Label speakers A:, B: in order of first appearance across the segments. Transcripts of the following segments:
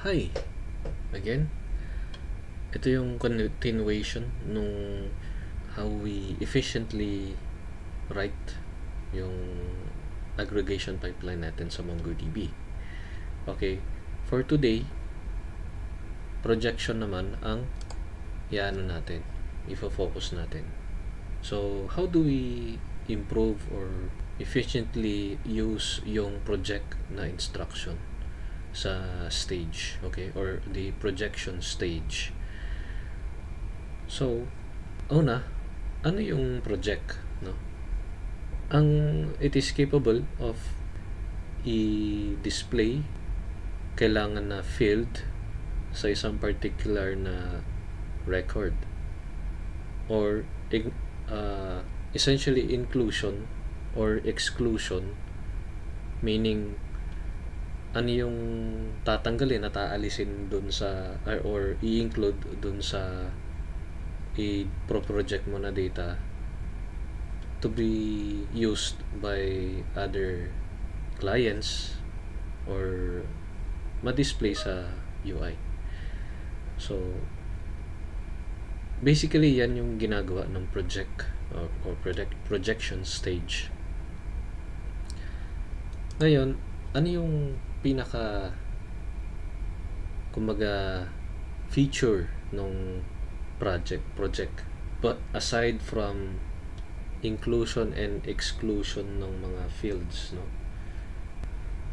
A: Hi again. Ito yung continuation nung how we efficiently write yung aggregation pipeline natin sa MongoDB. Okay, for today, projection naman ang iano natin, ifo-focus natin. So, how do we improve or efficiently use yung project na instruction sa stage, okay, or the projection stage? So, una, ano yung project, no? It is capable of i-display kailangan na field sa isang particular na record, or essentially inclusion or exclusion, meaning ano yung tatanggalin at aalisin dun sa or i-include dun sa i-project mo na data to be used by other clients or ma-display sa UI. So basically yan yung ginagawa ng project or projection stage. Ngayon, ano yung pinaka kumbaga feature ng project, but aside from inclusion and exclusion ng mga fields, no?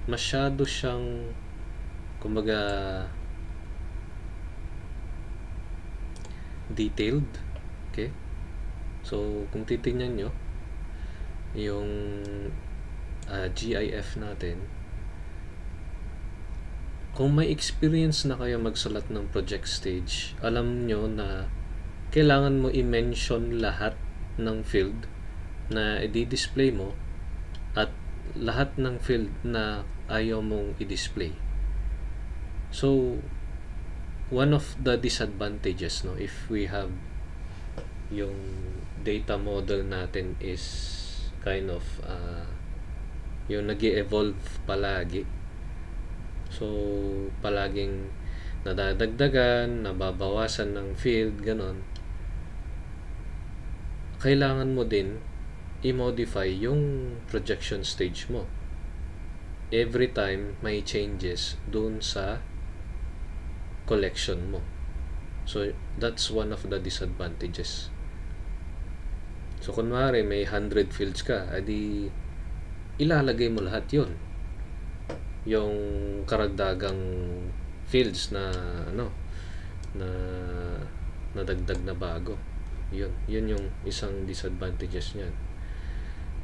A: Masyado siyang kumbaga detailed, okay? So kung titingnan nyo yung GIF natin, kung may experience na kayo magsulat ng project stage, alam nyo na kailangan mo i-mention lahat ng field na i-display mo at lahat ng field na ayaw mong i-display. So one of the disadvantages, no, if we have yung data model natin is kind of yung nag-evolve palagi. So palaging nadadagdagan, nababawasan ng field, ganon. Kailangan mo din i-modify yung projection stage mo every time may changes dun sa collection mo. So that's one of the disadvantages. So kunwari may 100 fields ka, adi ilalagay mo lahat yun, yung karagdagang fields na na nadagdag na bago. Yun yung isang disadvantages niyan.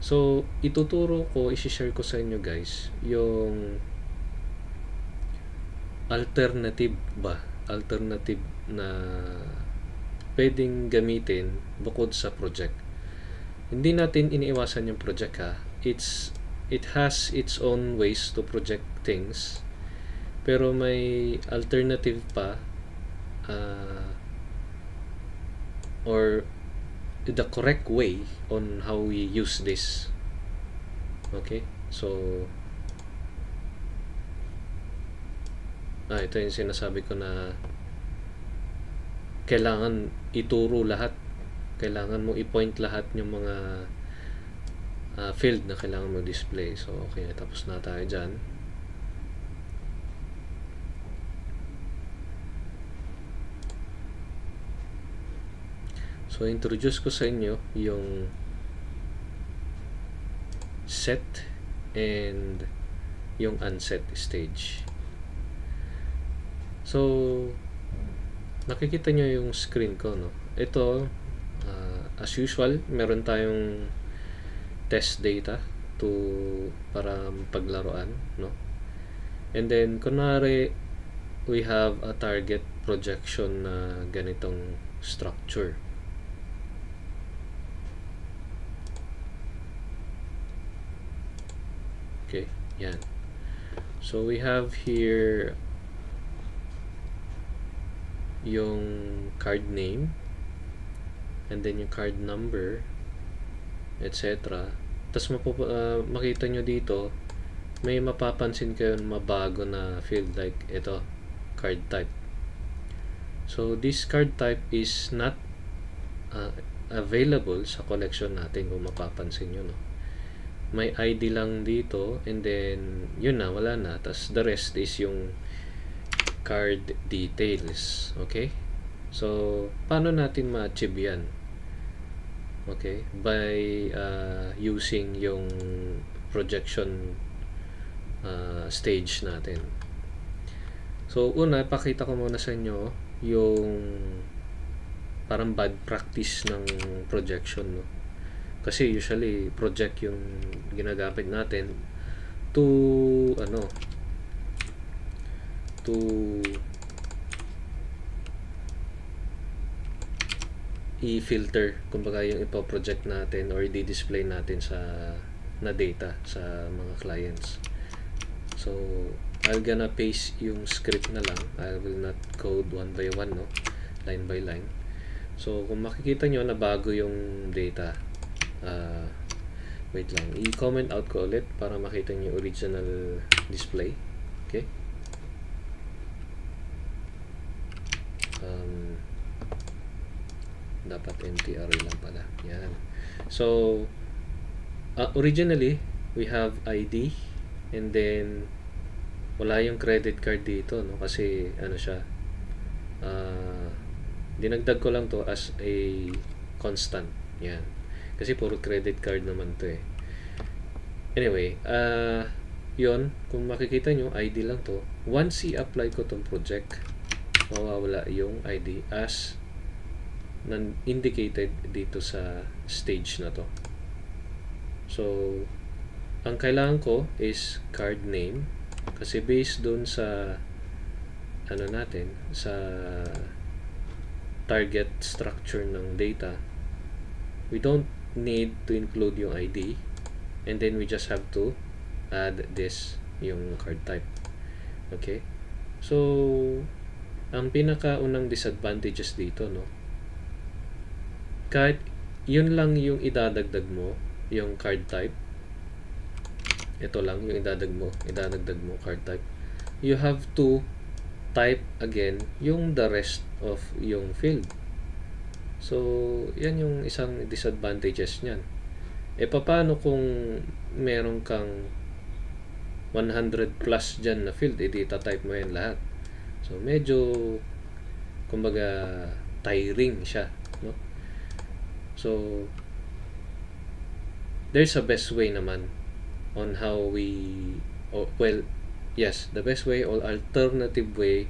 A: So i-share ko sa inyo guys yung alternative na pwedeng gamitin bukod sa project. Hindi natin iniiwasan yung project, ha. It has its own ways to project things, pero may alternative pa, or the correct way on how we use this. Okay, so ito yung sinasabi ko na kailangan ituro lahat, kailangan mo i-point lahat yung mga field na kailangan mo display. So okay, tapos na tayo dyan. So introduce ko sa inyo yung set and yung unset stage. So nakikita nyo yung screen ko, no? Ito as usual, meron tayong test data para paglaruan, no? And then kunwari we have a target projection na ganitong structure. Okay, yan. So we have here yung card name, and then yung card number, etc. Tapos makita nyo dito may mapapansin kayo na mabago na field, like ito, card type. So this card type is not available sa collection natin kung mapapansin nyo, no? May ID lang dito, and then yun na, wala na. Tas the rest is yung card details. Okay? So paano natin ma-achieve yan? Okay? By using yung projection stage natin. So una, pakita ko muna sa inyo yung parang bad practice ng projection, no? Kasi usually project yung ginagamit natin to i-filter kumbaga yung ipo-project natin or i-display natin sa na data sa mga clients. So I'm gonna paste yung script na lang. I will not code one by one, no? Line by line. So kung makikita nyo na bago yung data, wait lang, i-comment out ko ulit para makita nyo yung original display. Okay? Dapat NTR lang pala. Yan. So originally we have ID, and then wala yung credit card dito, no? Kasi ano siya, dinagdag ko lang to as a constant. Yan. Kasi puro credit card naman to eh. Anyway, yun, kung makikita nyo, ID lang to. Once i-apply ko tong project, mawawala yung ID as indicated dito sa stage na to. So ang kailangan ko is card name, kasi based dun sa ano natin, sa target structure ng data, we don't need to include yung ID, and then we just have to add this, yung card type. Okay? So ang pinakaunang disadvantages dito, no, kahit yun lang yung idadagdag mo, yung card type, ito lang yung idadagdag mo card type, you have to type again yung the rest of yung field. So yan yung isang disadvantages niyan. Paano kung meron kang 100 plus dyan na field, edi type mo yan lahat? So medyo kumbaga tiring siya, no? So there's a best way naman on how the best way or alternative way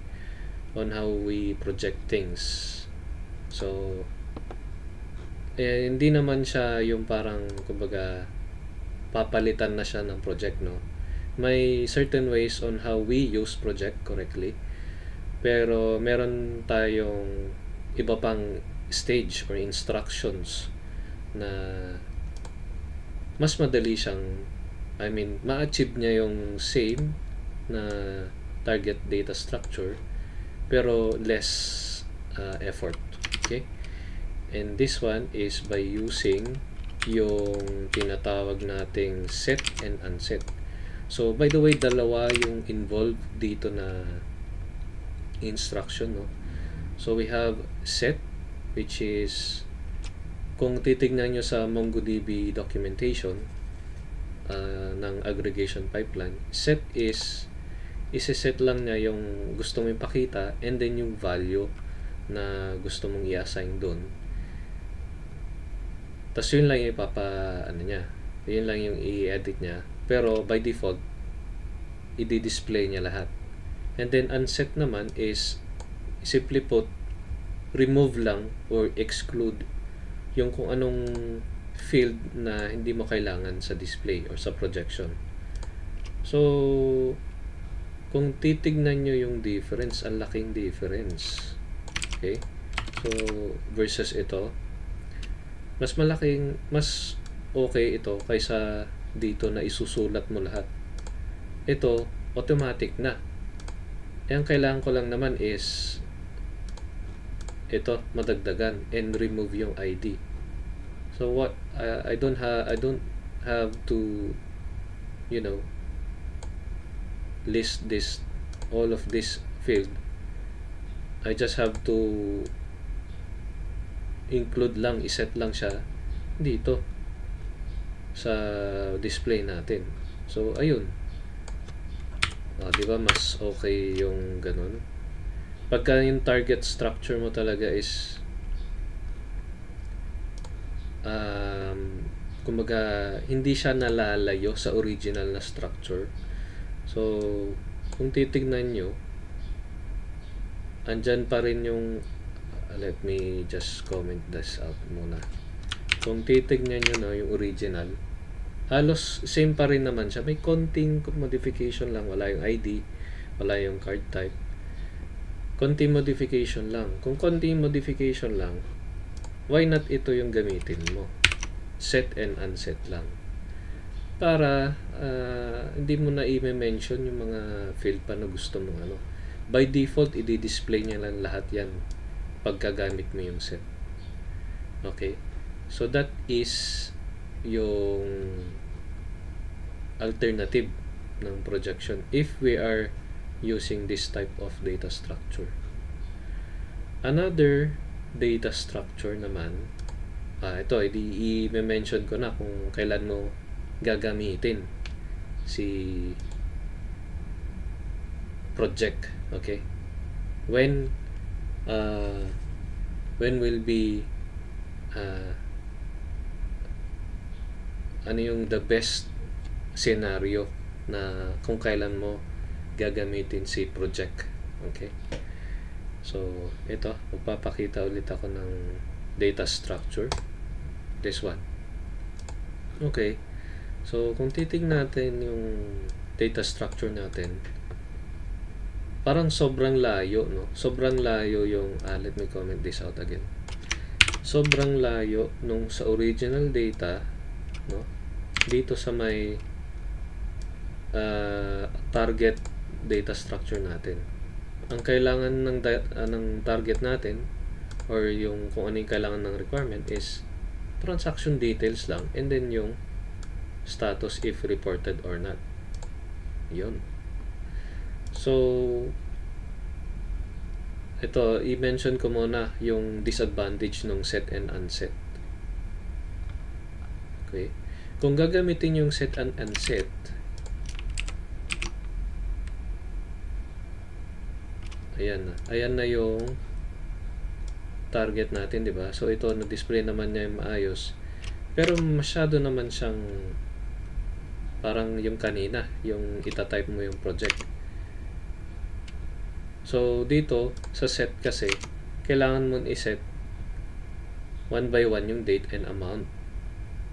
A: on how we project things. So hindi naman siya yung parang kumbaga papalitan na siya ng project, no? May certain ways on how we use project correctly, pero meron tayong iba pang stage or instructions na mas madali siyang, ma-achieve niya yung same na target data structure pero less effort. Okay? And this one is by using yung tinatawag nating set and unset. So by the way, dalawa yung involved dito na instruction, no? So we have set, which is, kung titignan nyo sa MongoDB documentation ng aggregation pipeline, set is isi-set lang niya yung gusto mong ipakita, and then yung value na gusto mong i-assign doon. Tapos yun lang yung yun lang yung i-edit niya, pero by default i-display niya lahat. And then unset naman is simply put, remove lang or exclude yung kung anong field na hindi mo kailangan sa display or sa projection. So kung titignan nyo yung difference, ang laking difference. Okay? So versus ito, mas okay ito kaysa dito na isusulat mo lahat. Ito automatic na. Ang kailangan ko lang naman is ito, madagdagan and remove yung ID. So what I don't have to list all of this field I just have to include lang, iset lang siya dito sa display natin. So ayun, di ba mas okay yung ganun. Pagka yung target structure mo talaga is kumbaga hindi siya nalalayo sa original na structure. So kung titignan nyo, andyan pa rin yung let me just comment this out muna. Kung titignan nyo na yung original, halos same pa rin naman siya. May konting modification lang. Wala yung ID, wala yung card type. Konting modification lang. Kung konting modification lang, why not ito yung gamitin mo? Set and unset lang. Para hindi mo na i-mention yung mga field pa na gusto mong ano. By default, i-display niya lang lahat yan pagkagamit mo yung set. Okay? So that is yung alternative ng projection if we are using this type of data structure. Another data structure naman, ito, i-mention ko na kung kailan mo gagamitin si project. Okay? When will be ano yung the best scenario na kung kailan mo gagamitin si project. Okay? So, ito, magpapakita ulit ako ng data structure. This one. Okay. So, kung titignan natin yung data structure natin, parang sobrang layo, no? Sobrang layo yung, let me comment this out again. Sobrang layo nung sa original data, no? Dito sa may target data structure natin. Ang kailangan ng target natin or yung kung ano yung kailangan ng requirement is transaction details lang and then yung status if reported or not. Yun. So ito, i-mention ko muna yung disadvantage ng set and unset. Okay. Kung gagamitin yung set and unset, ayan na yung target natin, di ba? So ito, na-display naman niya yung maayos. Pero masyado naman siyang parang yung kanina, yung itatype mo yung project. So dito, sa set kasi, kailangan mo i-set one by one yung date and amount.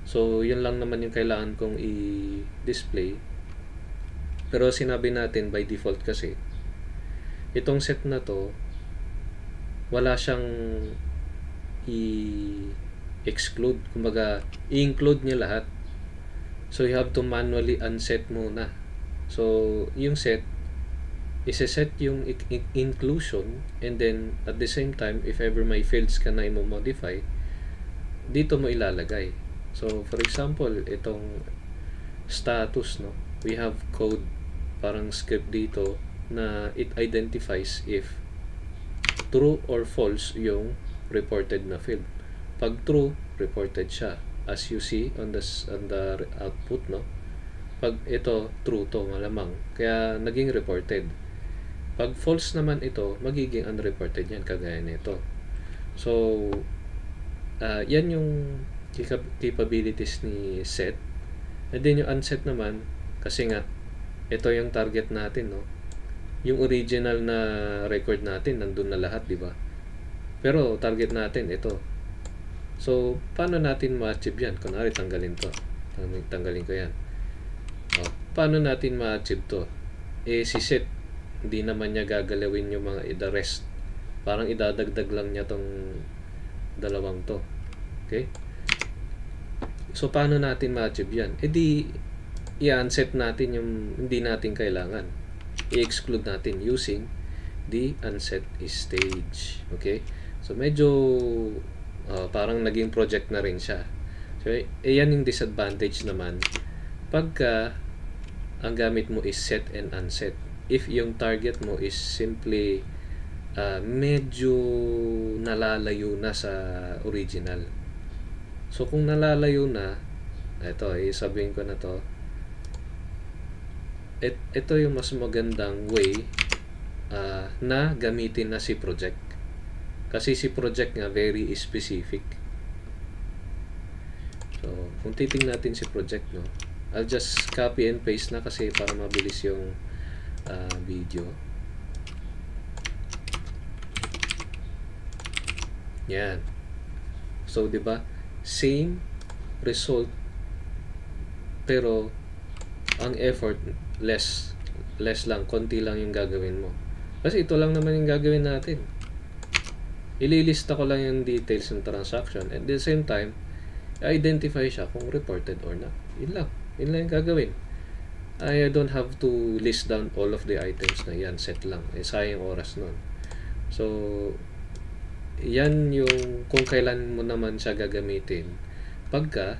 A: So yun lang naman yung kailangan kong i-display. Pero sinabi natin by default kasi, itong set na to, wala siyang i-exclude. Kumbaga, i-include niya lahat. So, you have to manually unset muna. So, yung set, isa-set yung inclusion and then, at the same time, if ever may fields ka na i-modify, dito mo ilalagay. So, for example, itong status, no? We have code, parang script dito, na it identifies if true or false yung reported na field. Pag true, reported siya. As you see on the output, no? Pag ito, true to, malamang. Kaya naging reported. Pag false naman ito, magiging unreported yan, kagaya nito. So, yan yung capabilities ni set. And then yung unset naman, kasi nga, ito yung target natin, no? Yung original na record natin, nandun na lahat, di ba? Pero target natin, ito. So, paano natin ma-achieve yan? Kunwari, tanggalin to. Tanggalin ko yan. Paano natin ma-achieve to? Si set, hindi naman niya gagalawin yung mga the rest. Parang idadagdag lang niya tong dalawang to. Okay? So, paano natin ma-achieve yan? I-unset natin yung hindi natin kailangan. I-exclude natin using the unset stage. Okay? So, medyo parang naging project na rin siya. So, yan yung disadvantage naman. Pagka ang gamit mo is set and unset. If yung target mo is simply medyo nalalayo na sa original. So kung nalalayo na, ito, sabihin ko na to, ito yung mas magandang way na gamitin na si project. Kasi si project nga very specific. So kung titingnan natin si project, no, I'll just copy and paste na kasi para mabilis yung video. Yan. So, di ba? Same result, pero ang effort less lang, konti lang yung gagawin mo. Kasi ito lang naman yung gagawin natin. Ililista ko lang yung details ng transaction, and at the same time, identify siya kung reported or not. Yun lang yung gagawin. I don't have to list down all of the items na yan, set lang. Sayang oras nun. So, yan yung kung kailan mo naman siya gagamitin. Pagka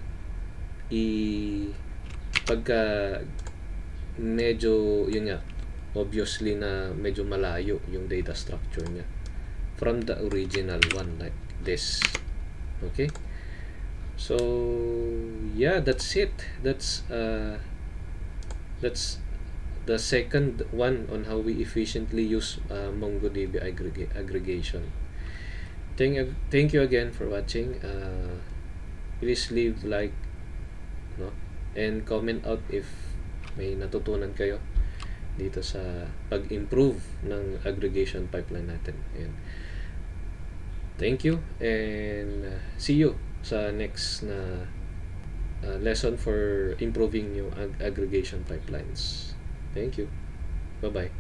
A: medyo, yun nga, obviously na medyo malayo yung data structure niya from the original one, like this. Okay? So, yeah, that's it. That's the second one on how we efficiently use MongoDB aggregation. Thank you again for watching. Please leave like, no, and comment out if may natutunan kayo dito sa pag-improve ng aggregation pipeline natin. Ayan. Thank you, and see you sa next na lesson for improving yung aggregation pipelines. Thank you. Bye-bye.